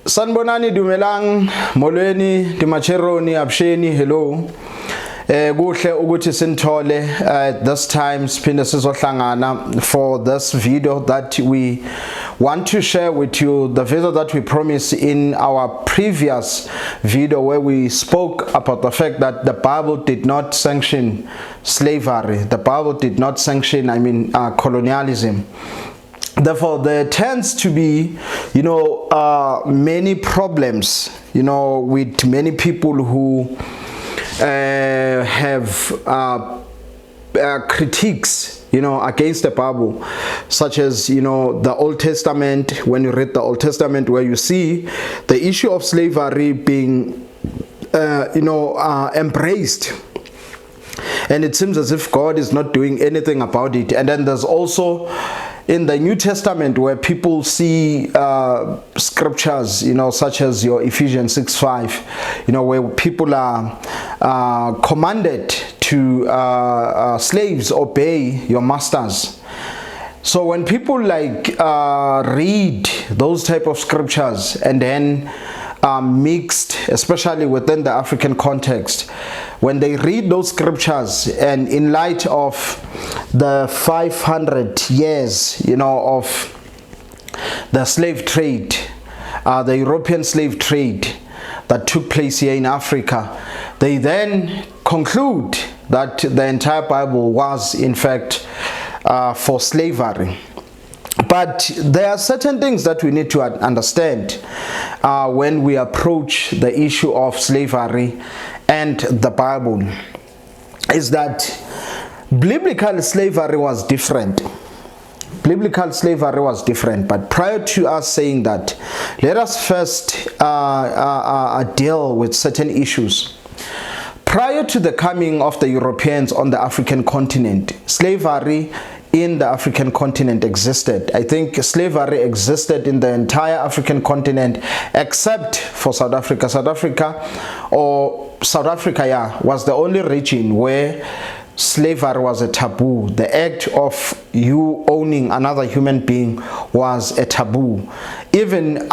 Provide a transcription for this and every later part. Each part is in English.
Sanbonani, dumelang, molweni, dimacheroni, absheni, hello. Kuhle ukuthi sinithole at this time siphinde sizohlangana for this video that we want to share with you, the video that we promised in our previous video where we spoke about the fact that the Bible did not sanction slavery. The Bible did not sanction, colonialism. Therefore, there tends to be, many problems, with many people who have critiques, against the Bible, such as, the Old Testament. When you read the Old Testament, where you see the issue of slavery being, embraced. And it seems as if God is not doing anything about it. And then there's also in the New Testament where people see scriptures, such as your Ephesians 6:5, where people are commanded to slaves obey your masters. So when people read those type of scriptures and then mixed, especially within the African context, when they read those scriptures and in light of the 500 years, of the slave trade, the European slave trade that took place here in Africa, they then conclude that the entire Bible was in fact for slavery. But there are certain things that we need to understand when we approach the issue of slavery and the Bible, is that biblical slavery was different. Biblical slavery was different. But prior to us saying that, let us first deal with certain issues. Prior to the coming of the Europeans on the African continent, slavery in the African continent existed. I think slavery existed in the entire African continent except for South Africa. South Africa, was the only region where slavery was a taboo. The act of you owning another human being was a taboo. Even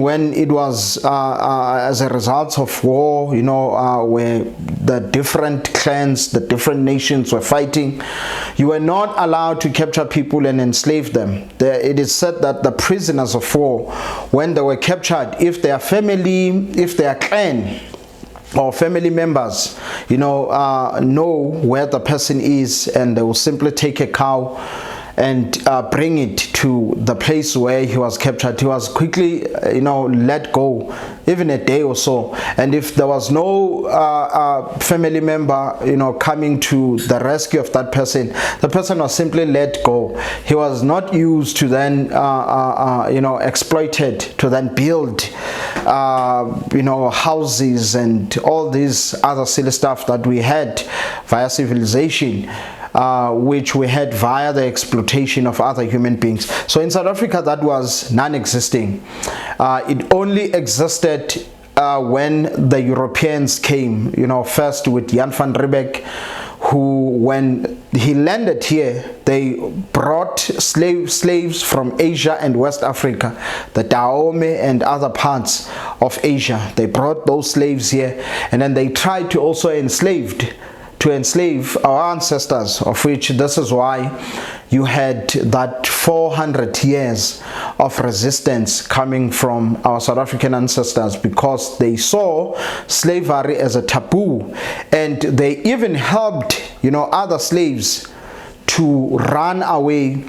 when it was as a result of war, where the different clans, the different nations were fighting, you were not allowed to capture people and enslave them. It is said that the prisoners of war, when they were captured, if their family, if their clan or family members, know where the person is, and they will simply take a cow and bring it to the place where he was captured. He was quickly, let go, even a day or so. And if there was no family member, coming to the rescue of that person, the person was simply let go. He was not used to then, exploited to then build, houses and all these other silly stuff that we had via civilization. Which we had via the exploitation of other human beings. So in South Africa, that was non-existing. It only existed when the Europeans came, first with Jan van Riebeeck, who, when he landed here, they brought slaves from Asia and West Africa, the Dahomey and other parts of Asia. They brought those slaves here, and then they tried to also enslave our ancestors, of which this is why you had that 400 years of resistance coming from our South African ancestors, because they saw slavery as a taboo, and they even helped other slaves to run away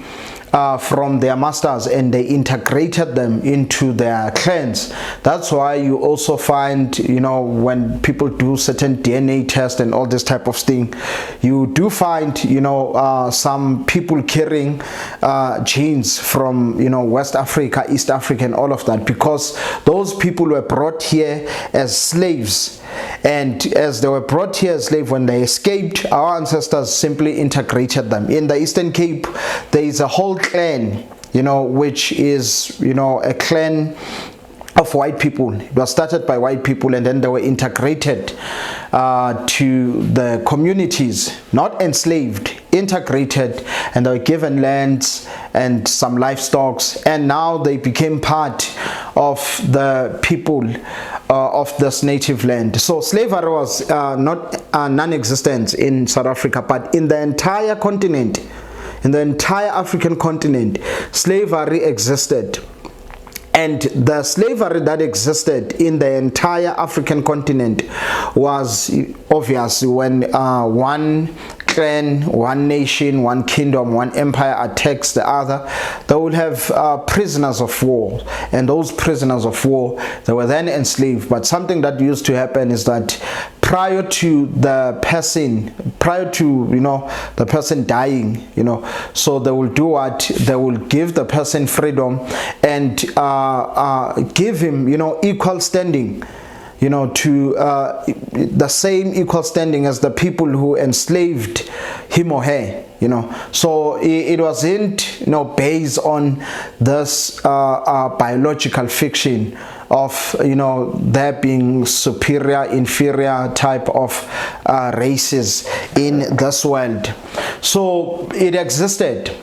from their masters, and they integrated them into their clans. That's why you also find, when people do certain DNA tests and all this type of thing, you do find, some people carrying genes from, West Africa, East Africa, and all of that, because those people were brought here as slaves. And as they were brought here as slaves, when they escaped, our ancestors simply integrated them. In the Eastern Cape, there is a whole clan, which is, a clan of white people. It was started by white people, and then they were integrated to the communities, not enslaved, integrated, and they were given lands and some livestock, and now they became part of the people of this native land. So slavery was not non-existent in South Africa, but in the entire continent, in the entire African continent, slavery existed. And the slavery that existed in the entire African continent was obvious when one clan, one nation, one kingdom, one empire attacks the other. They would have prisoners of war, and those prisoners of war, they were then enslaved. But something that used to happen is that prior to the person the person dying, so they will do what? They will give the person freedom and give him equal standing, to the same equal standing as the people who enslaved him or her. So it wasn't based on this biological fiction of there being superior, inferior type of races in this world. So it existed,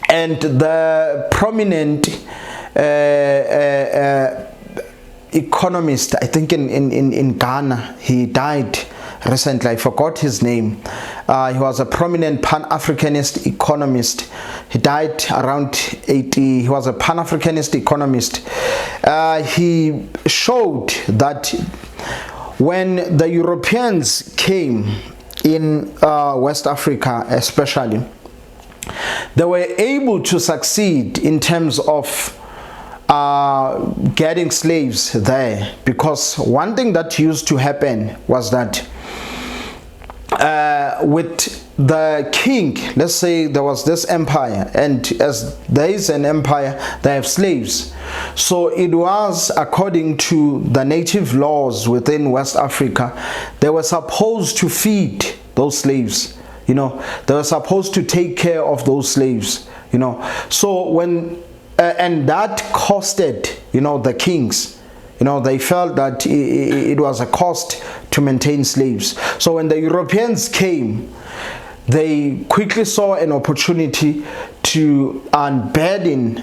and the prominent economist, I think in Ghana, he died recently, I forgot his name. He was a prominent Pan-Africanist economist. He died around 80. He was a Pan-Africanist economist. He showed that when the Europeans came in West Africa especially, they were able to succeed in terms of getting slaves there, because one thing that used to happen was that with the king, let's say there was this empire, and as there is an empire, they have slaves. So it was according to the native laws within West Africa, they were supposed to feed those slaves. They were supposed to take care of those slaves. So when and that costed the kings. They felt that it was a cost to maintain slaves. So when the Europeans came, they quickly saw an opportunity to unburden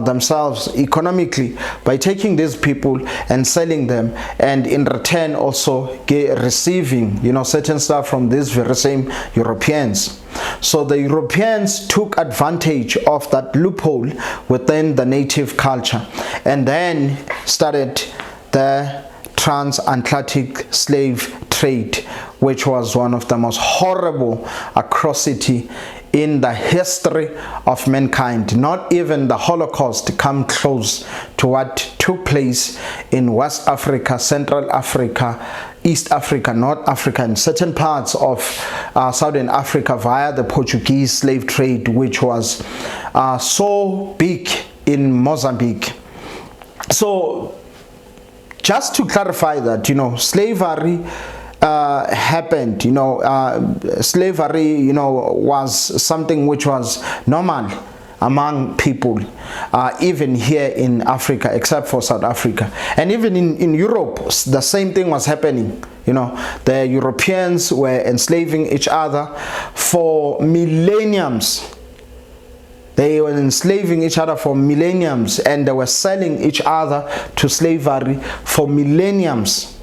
themselves economically by taking these people and selling them, and in return also receiving certain stuff from these very same Europeans. So the Europeans took advantage of that loophole within the native culture, and then started the transatlantic slave trade, which was one of the most horrible atrocity in the history of mankind. Not even the Holocaust come close to what took place in West Africa, Central Africa, East Africa, North Africa, and certain parts of Southern Africa via the Portuguese slave trade, which was so big in Mozambique. So just to clarify that, slavery happened. Slavery, was something which was normal among people, even here in Africa, except for South Africa. And even in Europe, the same thing was happening. The Europeans were enslaving each other for millenniums. They were enslaving each other for millenniums, and they were selling each other to slavery for millenniums.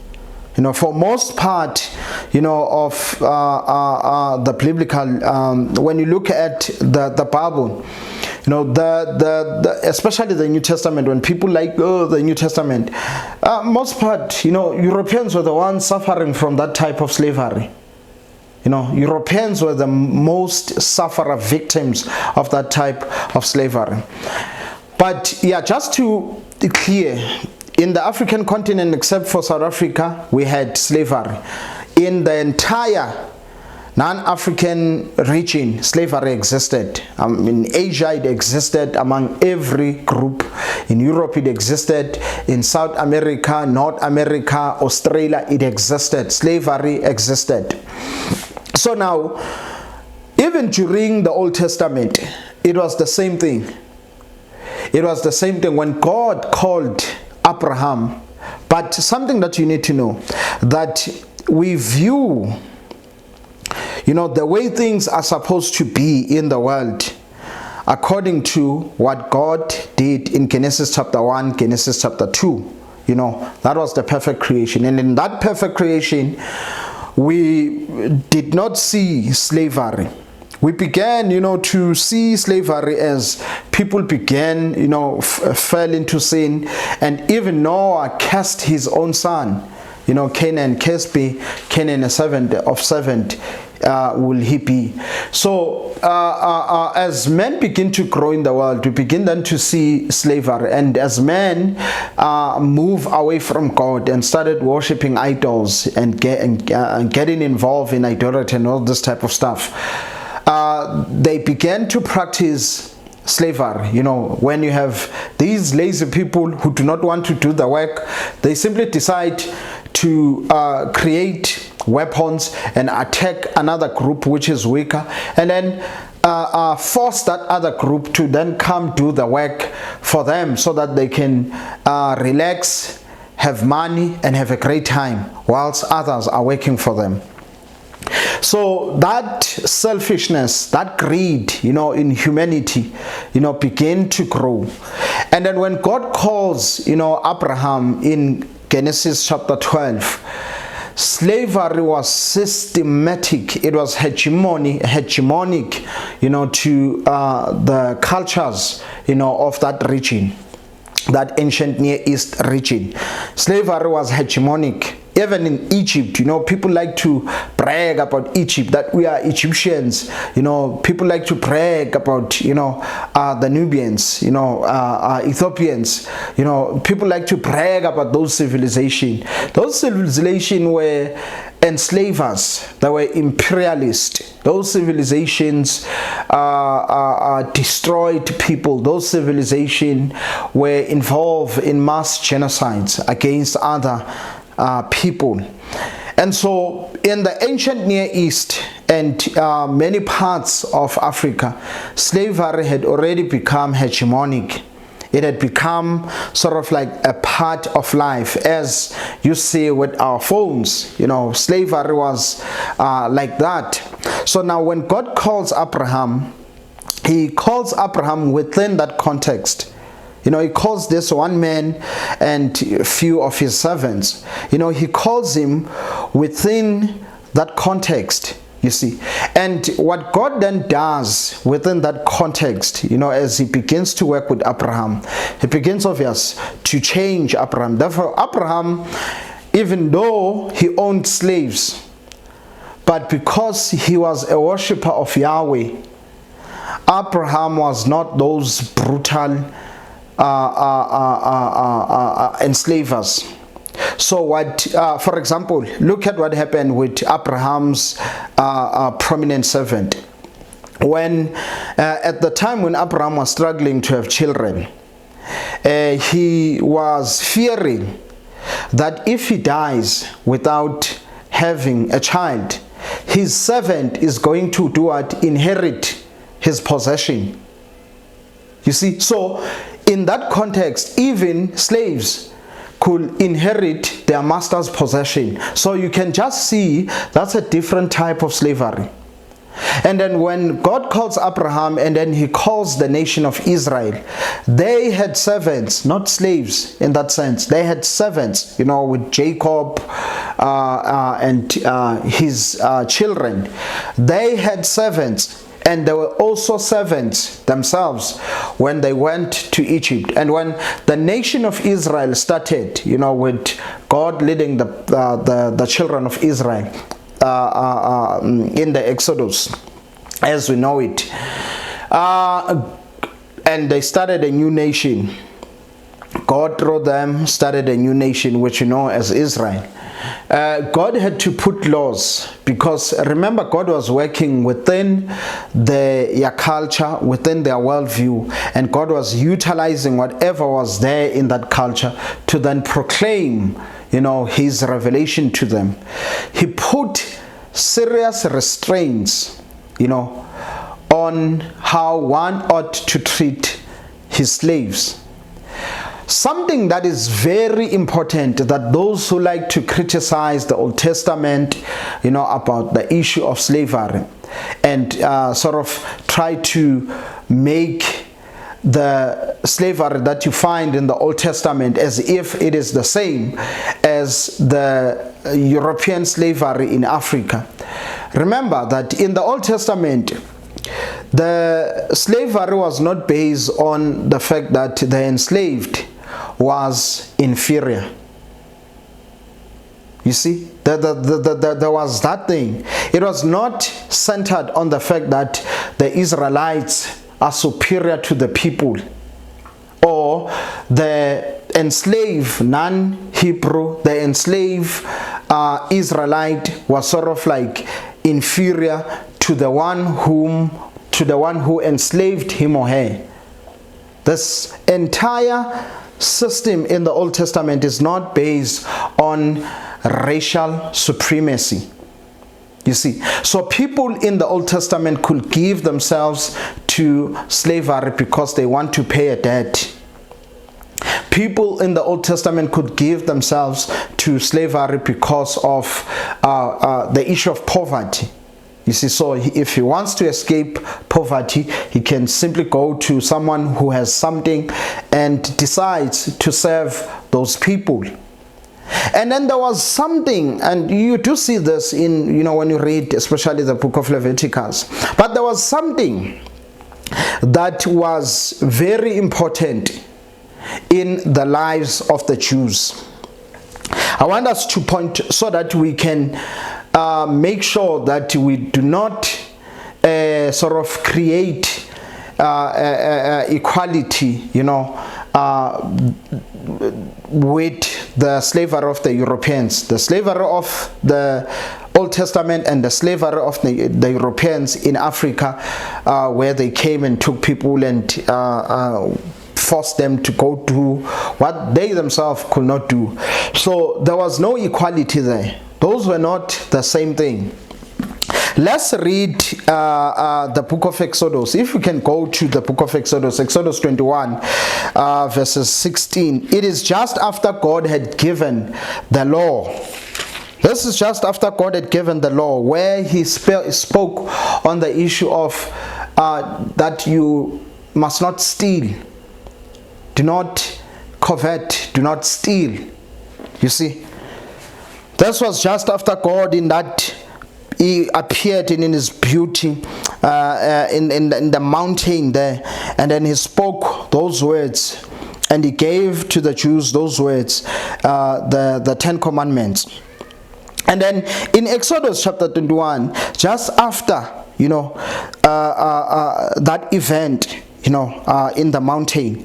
For most part, of the biblical, when you look at the Bible, especially the New Testament, when people the New Testament, most part, Europeans were the ones suffering from that type of slavery. Europeans were the most sufferer victims of that type of slavery. But yeah, just to be clear, in the African continent, except for South Africa, we had slavery. In the entire non-African region, slavery existed. In Asia, it existed among every group. In Europe, it existed. In South America, North America, Australia, it existed. Slavery existed. So now, even during the Old Testament, it was the same thing. It was the same thing when God called Abraham. But something that you need to know, that we view, the way things are supposed to be in the world according to what God did in Genesis chapter 1, Genesis chapter 2. That was the perfect creation. And in that perfect creation, we did not see slavery. We began, to see slavery as people began, fell into sin. And even Noah cast his own son, Canaan, Canaan, a servant of servant will he be. So as men begin to grow in the world, we begin then to see slavery. And as men move away from God and started worshiping idols and getting involved in idolatry and all this type of stuff, they began to practice slavery. When you have these lazy people who do not want to do the work, they simply decide to create weapons and attack another group which is weaker, and then force that other group to then come do the work for them so that they can relax, have money, and have a great time whilst others are working for them. So that selfishness, that greed, in humanity, began to grow. And then when God calls, Abraham in Genesis chapter 12, slavery was systematic. It was hegemonic, to the cultures, of that region, that ancient Near East region. Slavery was hegemonic. Even in Egypt, people like to brag about Egypt, that we are Egyptians. People like to brag about, the Nubians, Ethiopians. People like to brag about those civilizations. Those civilizations were enslavers. They were imperialist. Those civilizations destroyed people. Those civilizations were involved in mass genocides against other people. And so in the ancient Near East and many parts of Africa, slavery had already become hegemonic. It had become sort of like a part of life, as you see with our phones. Slavery was like that. So now when God calls Abraham, he calls Abraham within that context. He calls this one man and a few of his servants. He calls him within that context, you see. And what God then does within that context, as he begins to work with Abraham, he begins, obviously, to change Abraham. Therefore, Abraham, even though he owned slaves, but because he was a worshipper of Yahweh, Abraham was not those brutal enslavers. So what, for example, look at what happened with Abraham's prominent servant. When at the time when Abraham was struggling to have children, he was fearing that if he dies without having a child, his servant is going to inherit his possession. You see, so in that context, even slaves could inherit their master's possession. So you can just see that's a different type of slavery. And then when God calls Abraham and then he calls the nation of Israel, they had servants, not slaves in that sense. They had servants, with Jacob and his children. They had servants. And they were also servants themselves when they went to Egypt. And when the nation of Israel started, with God leading the children of Israel in the Exodus, as we know it, and they started a new nation. God through them started a new nation, which you know as Israel. God had to put laws, because remember, God was working within their culture, within their worldview, and God was utilizing whatever was there in that culture to then proclaim, his revelation to them. He put serious restraints, on how one ought to treat his slaves. something that is very important, that those who like to criticize the Old Testament, about the issue of slavery, and sort of try to make the slavery that you find in the Old Testament as if it is the same as the European slavery in Africa. Remember that in the Old Testament, the slavery was not based on the fact that the enslaved was inferior. You see, there was that thing. It was not centered on the fact that the Israelites are superior to the people, or the enslaved non-Hebrew, the enslaved Israelite was sort of like inferior to the one who enslaved him or her. This entire system in the Old Testament is not based on racial supremacy. You see, so people in the Old Testament could give themselves to slavery because they want to pay a debt. People in the Old Testament could give themselves to slavery because of the issue of poverty. You see, so if he wants to escape poverty, he can simply go to someone who has something and decides to serve those people. And then there was something, and you do see this in, when you read especially the book of Leviticus, but there was something that was very important in the lives of the Jews. I want us to point so that we can make sure that we do not sort of create equality, with the slavery of the Europeans, the slavery of the Old Testament and the slavery of the Europeans in Africa, where they came and took people and forced them to go do what they themselves could not do. So there was no equality there. Those were not the same thing. Let's read the book of Exodus. If we can go to the book of Exodus, Exodus 21, verses 16. It is just after God had given the law. This is just after God had given the law, where he spoke on the issue of that you must not steal. Do not covet. Do not steal. You see, this was just after God in that he appeared in his beauty in the mountain there, and then he spoke those words, and he gave to the Jews those words, the 10 Commandments. And then in Exodus chapter 21, just after that event, in the mountain,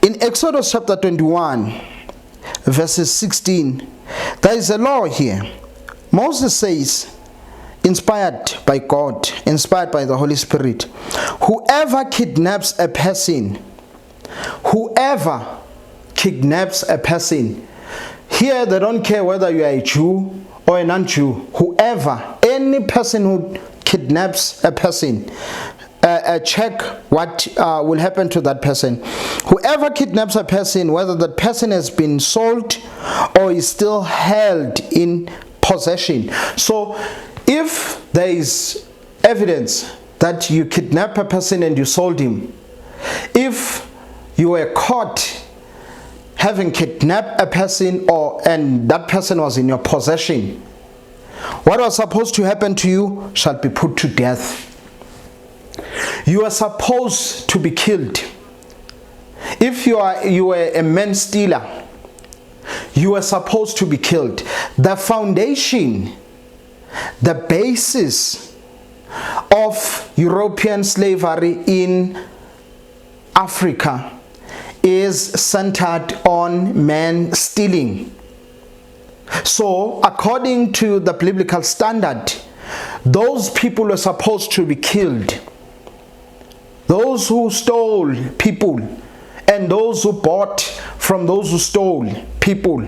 in Exodus chapter 21, verses 16, there is a law here. Moses says, inspired by God, inspired by the Holy Spirit, whoever kidnaps a person, here they don't care whether you are a Jew or a non-Jew, whoever, any person who kidnaps a person, check what will happen to that person. Whoever kidnaps a person, whether that person has been sold or is still held in possession. So if there is evidence that you kidnapped a person and you sold him, if you were caught having kidnapped a person and that person was in your possession, what was supposed to happen to you shall be put to death. You are supposed to be killed. If you were a man stealer, you are supposed to be killed. The foundation, the basis of European slavery in Africa is centered on man stealing. So, according to the biblical standard, those people were supposed to be killed. Those who stole people and those who bought from those who stole people,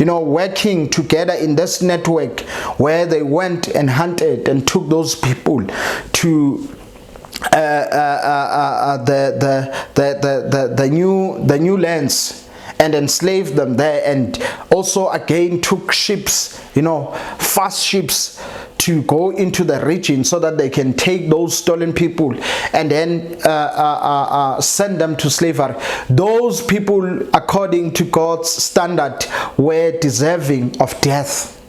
working together in this network where they went and hunted and took those people to the new lands and enslaved them there, and also again took ships, fast ships, to go into the region so that they can take those stolen people and then send them to slavery. Those people, according to God's standard, were deserving of death.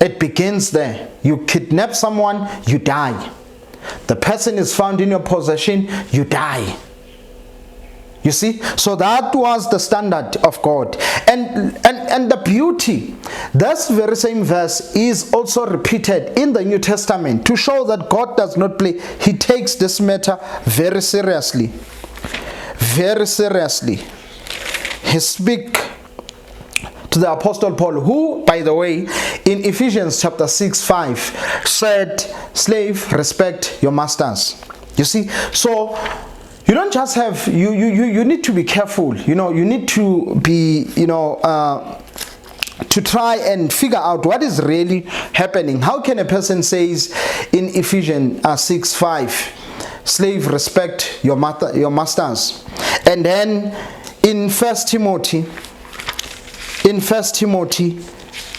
It begins there. You kidnap someone, you die. The person is found in your possession, you die. You see, so that was the standard of God. And the beauty, this very same verse is also repeated in the New Testament to show that God does not play. He takes this matter very seriously. Very seriously. He speaks to the Apostle Paul, who, by the way, in Ephesians chapter 6:5 said, slave, respect your masters. You see, so you don't just have, you need to be careful, you need to be, to try and figure out what is really happening. How can a person says in Ephesians 6:5, slave, respect your masters, and then in 1 Timothy,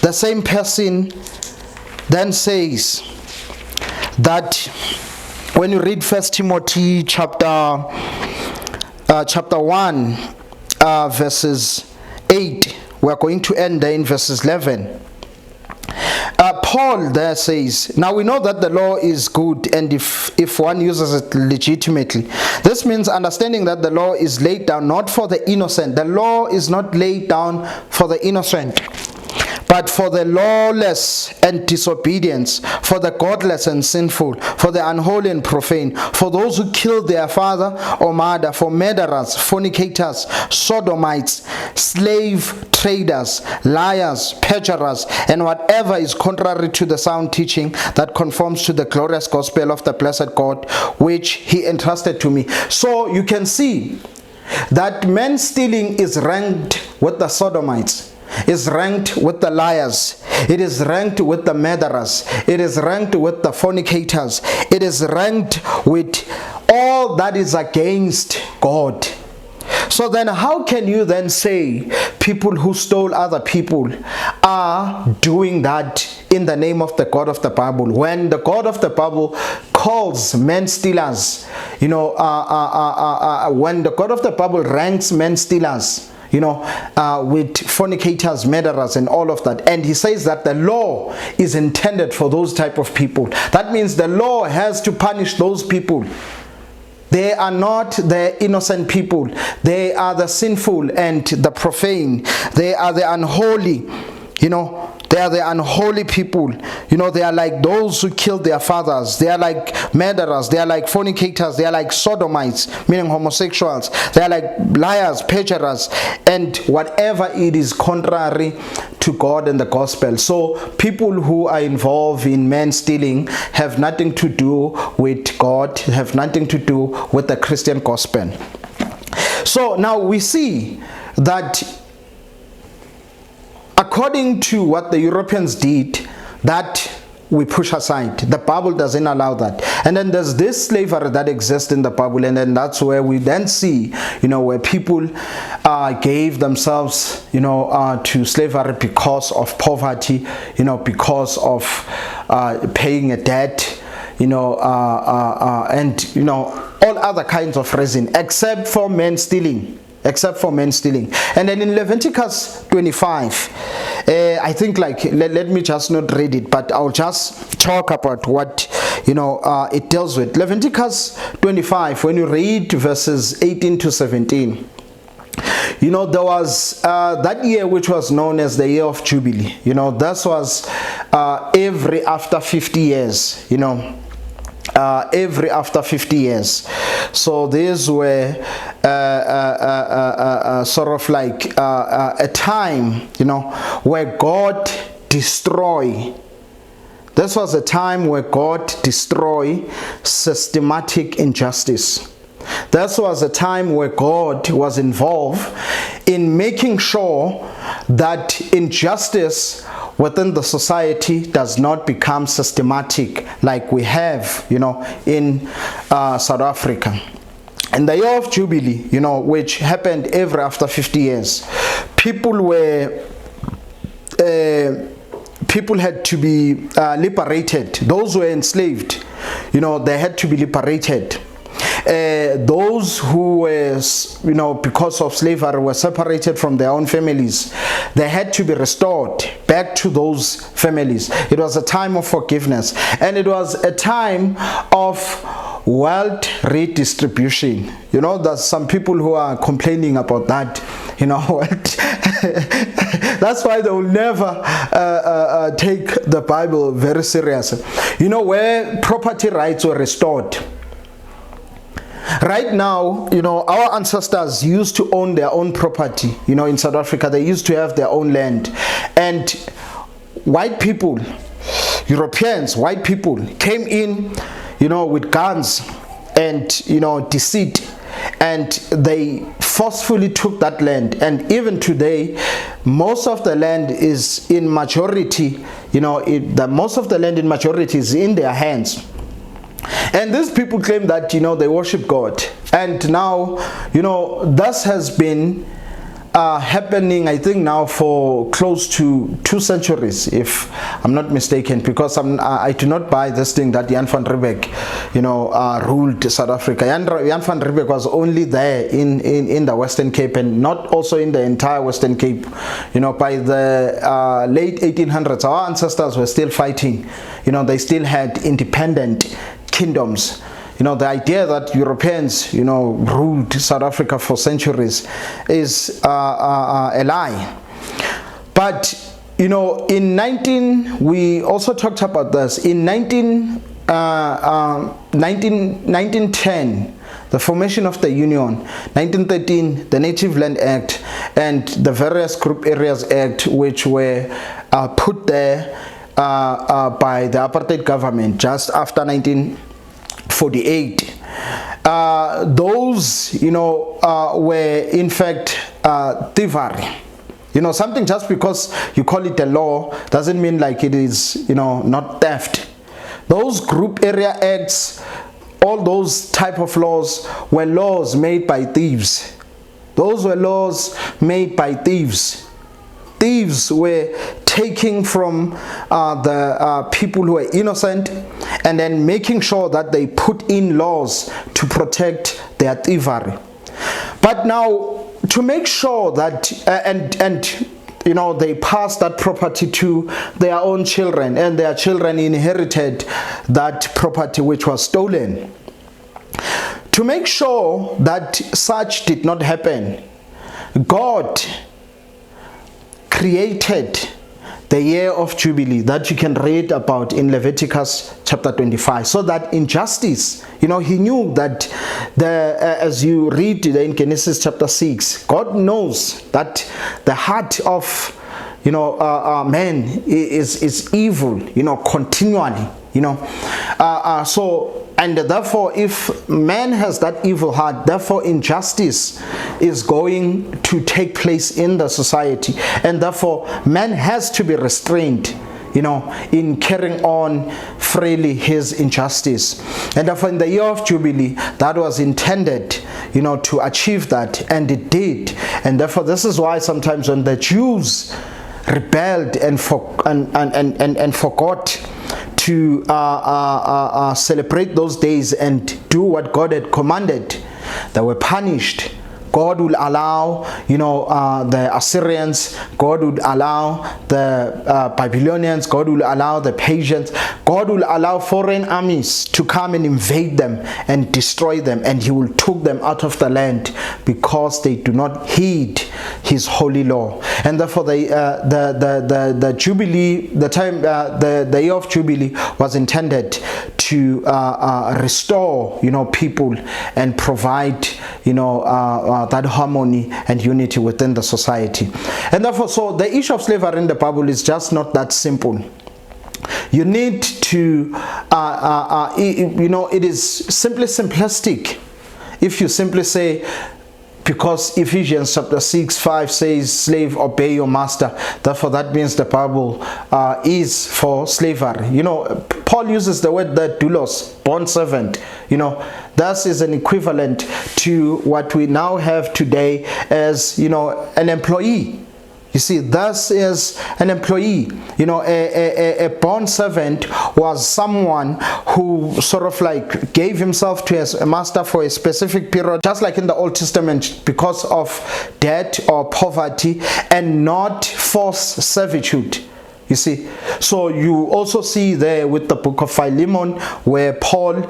the same person then says that when you read 1 Timothy chapter 1, verses 8, we are going to end there in verses 11. Paul there says, now we know that the law is good, and if one uses it legitimately. This means understanding that the law is laid down not for the innocent. The law is not laid down for the innocent, but for the lawless and disobedience, for the godless and sinful, for the unholy and profane, for those who kill their father or mother, for murderers, fornicators, sodomites, slave traders, liars, perjurers, and whatever is contrary to the sound teaching that conforms to the glorious gospel of the blessed God, which he entrusted to me. So you can see that man stealing is ranked with the sodomites, is ranked with the liars, it is ranked with the murderers, it is ranked with the fornicators, it is ranked with all that is against God. So then how can you then say people who stole other people are doing that in the name of the God of the Bible, when the God of the Bible calls men stealers, when the God of the Bible ranks men stealers, with fornicators, murderers, and all of that. And he says that the law is intended for those type of people. That means the law has to punish those people. They are not the innocent people. They are the sinful and the profane. They are the unholy. They are the unholy people. They are like those who killed their fathers. They are like murderers. They are like fornicators. They are like sodomites, meaning homosexuals. They are like liars, perjurers, and whatever it is contrary to God and the gospel. So people who are involved in man stealing have nothing to do with God, have nothing to do with the Christian gospel. So now we see that according to what the Europeans did, that we push aside. The Bible doesn't allow that. And then there's this slavery that exists in the Bible, and then that's where we then see, where people gave themselves, to slavery because of poverty, because of paying a debt, and all other kinds of reason, except for men stealing. And then in Leviticus 25, I think let me just not read it, but I'll just talk about what it deals with. Leviticus 25, when you read verses 18 to 17, there was that year which was known as the year of Jubilee. This was every after 50 years, every after 50 years. So these were sort of like a time, where God destroy. This was a time where God destroy systematic injustice. This was a time where God was involved in making sure that injustice within the society does not become systematic like we have, in South Africa. In the year of Jubilee, which happened every after 50 years, people had to be liberated. Those who were enslaved, they had to be liberated. Those who were, because of slavery, were separated from their own families, they had to be restored back to those families. It was a time of forgiveness, and it was a time of wealth redistribution. There's some people who are complaining about that. That's why they will never take the Bible very seriously. Where property rights were restored. Right now, our ancestors used to own their own property. In South Africa, they used to have their own land. And white people, Europeans, white people came in, with guns and, deceit. And they forcefully took that land. And even today, most of the land is in majority, most of the land in majority is in their hands. And these people claim that, they worship God. And now, this has been happening, I think now for close to 2 centuries, if I'm not mistaken, because I do not buy this thing that Jan van Riebeeck, ruled South Africa. Jan van Riebeeck was only there in the Western Cape, and not also in the entire Western Cape. By the late 1800s, our ancestors were still fighting. They still had independent kingdoms. The idea that Europeans, ruled South Africa for centuries is a lie. But, we also talked about this. In 1910, the formation of the Union, 1913, the Native Land Act, and the various Group Areas Act, which were put there by the apartheid government just after 1948. Those, were in fact thievery. Something just because you call it a law doesn't mean like it is, not theft. Those Group Area Acts, all those type of laws were laws made by thieves. Those were laws made by thieves. Thieves were taking from the people who were innocent and then making sure that they put in laws to protect their thievery. But now, to make sure that, they passed that property to their own children, and their children inherited that property which was stolen. To make sure that such did not happen, God created the year of Jubilee that you can read about in Leviticus chapter 25, so that in justice, he knew that as you read in Genesis chapter 6, God knows that the heart of man is evil, continually, and therefore, if man has that evil heart, therefore injustice is going to take place in the society, and therefore man has to be restrained, in carrying on freely his injustice. And therefore, in the year of Jubilee, that was intended, to achieve that, and it did. And therefore, this is why sometimes when the Jews rebelled and forgot to celebrate those days and do what God had commanded, they were punished. God will allow, the Assyrians, God would allow the Babylonians, God will allow the Persians, God will allow foreign armies to come and invade them and destroy them, and He will take them out of the land because they do not heed His holy law. And therefore, the Jubilee, the year of Jubilee was intended to restore, people and provide, that harmony and unity within the society. And therefore, so the issue of slavery in the Bible is just not that simple. You need to, it is simply simplistic if you simply say because Ephesians chapter 6:5 says, slave, obey your master. Therefore, that means the Bible is for slavery. You know, Paul uses the word that doulos, bond servant. You know, that is an equivalent to what we now have today as, you know, an employee. You see, thus is an employee. You know, a bond servant was someone who sort of like gave himself to a master for a specific period, just like in the Old Testament, because of debt or poverty, and not forced servitude. You see, so you also see there with the book of Philemon, where Paul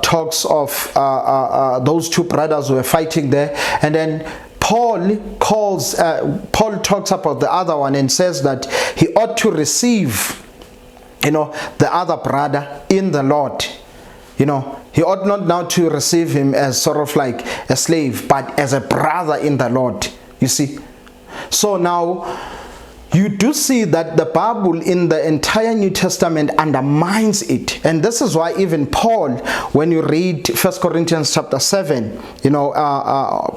talks of those two brothers who were fighting there, and then Paul talks about the other one and says that he ought to receive, you know, the other brother in the Lord. You know, he ought not now to receive him as sort of like a slave, but as a brother in the Lord. You see, so now you do see that the Bible in the entire New Testament undermines it. And this is why even Paul, when you read 1 Corinthians chapter 7, you know,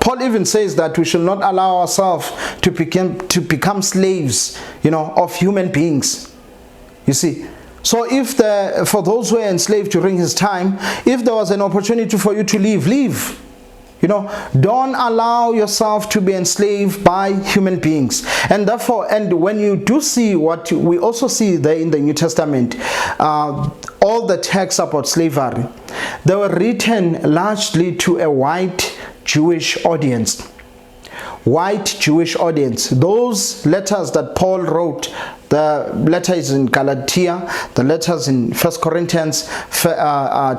Paul even says that we should not allow ourselves to become slaves, you know, of human beings. You see, so if for those who were enslaved during his time, if there was an opportunity for you to leave. You know, don't allow yourself to be enslaved by human beings. And therefore, and when you do see what we also see there in the New Testament, all the texts about slavery, they were written largely to a white Jewish audience. White Jewish audience. Those letters that Paul wrote, the letters in Galatia, the letters in 1 Corinthians,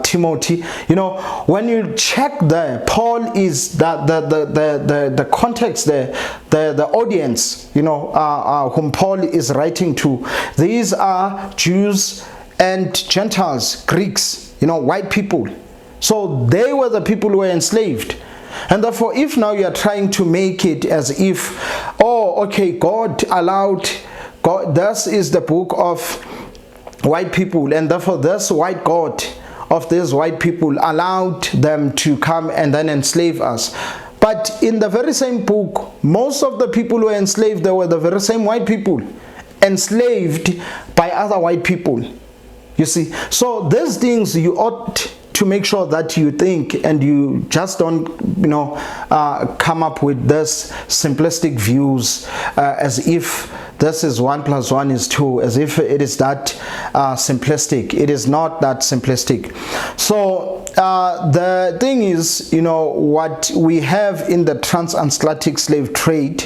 Timothy, you know, when you check there, Paul is the context there, the audience, you know, whom Paul is writing to. These are Jews and Gentiles, Greeks, you know, white people. So they were the people who were enslaved. And therefore, if now you are trying to make it as if, oh, okay, God, this is the book of white people, and therefore this white God of these white people allowed them to come and then enslave us. But in the very same book, most of the people who were enslaved, they were the very same white people, enslaved by other white people. You see, so these things you ought to make sure that you think, and you just don't, you know, come up with this simplistic views as if this is 1 + 1 is 2, as if it is that simplistic. It is not that simplistic. So the thing is, you know, what we have in the transatlantic slave trade,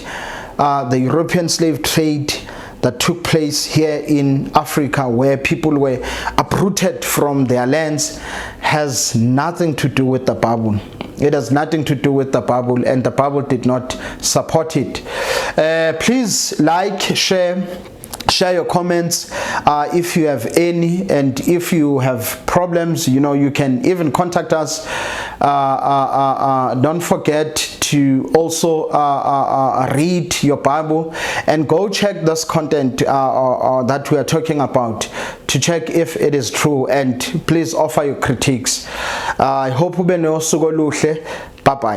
the European slave trade that took place here in Africa, where people were uprooted from their lands, has nothing to do with the Bible. It has nothing to do with the Bible, and the Bible did not support it. Please like, share your comments if you have any, and if you have problems, you know, you can even contact us. Don't forget to also read your Bible and go check this content that we are talking about, to check if it is true, and please offer your critiques. I hope ube nosuku oluhle. Bye bye.